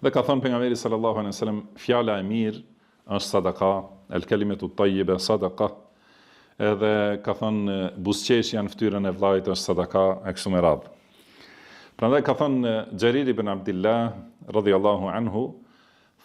Dhe ka thënë pejgamberi sallallahu alaihi wasallam, fjala e mirë është sadaka, el kalimatu tayyiba sadaka. Edhe ka thënë buzëqeshja në fytyrën e vllait është sadaka e kështu me radhë. Prandaj ka thënë Xherir ibn Abdillah radhiyallahu anhu,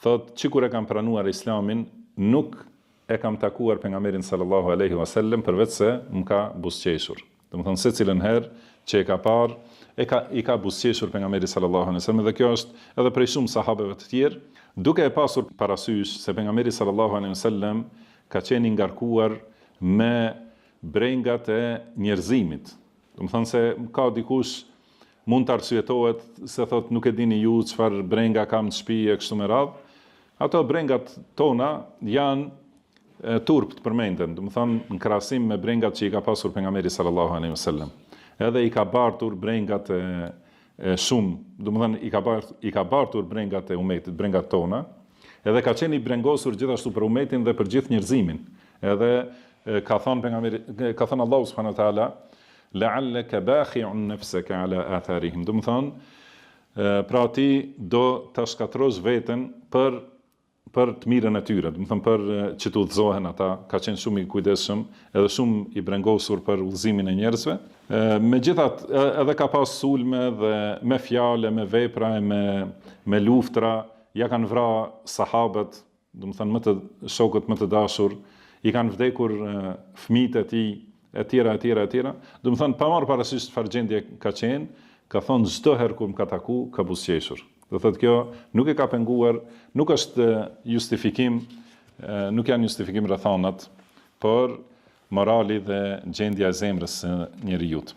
thotë që kur e kam pranuar Islamin, nuk e kam takuar pejgamberin sallallahu alaihi wasallam përveç se më ka buzëqeshur. Domethënë secilën herë që e ka parë, i ka buzëqeshur pejgamberi sallallahu alaihi wasallam, dhe kjo është edhe prej shumë sahabeve të tjerë, duke e pasur parasysh se pejgamberi sallallahu alaihi wasallam ka qenë i ngarkuar me brengat e njerëzimit. Domethënë se ka dikush mund të arsyetohet se thot nuk e dini ju çfarë brenga kam në shtëpi e kështu me radhë. Ato brengat tona janë turp të përmenden, domethënë në krahasim me brengat që i ka pasur pejgamberi sallallahu alaihi wasallam. Edhe i ka bartur brengat e shumë, domethënë i ka bartur brengat e umetit, brengat tona, edhe ka qenë i brengosur gjithashtu për umetin dhe për gjithë njerëzimin. Edhe ka thënë pejgamberi, ka thënë Allahu subhanahu wa taala, la'allaka bakhi'un nafsaka ala atharihim. Domethënë pra ti do ta shkatrosh veten për të mirën e tyre, domethënë për që të udhëzohen ata, ka qenë shumë i kujdesshëm, edhe shumë i brengosur për udhëzimin e njerëzve. Megjithatë, edhe ka pas sulme dhe me fjalë, me vepra, me luftra, ja kanë vrarë sahabët, domethënë shokët më të dashur, i kanë vdekur fëmijët e tij, e tjera. Domethënë pa marrë parasysh çfarë gjendje ka qenë, ka thonë çdo herë kur më ka taku, ka buzëqeshur. Do thotë kjo nuk e ka penguar, nuk është justifikim, nuk janë justifikim rrethanat, por morali dhe gjendja e zemrës së njerëzit.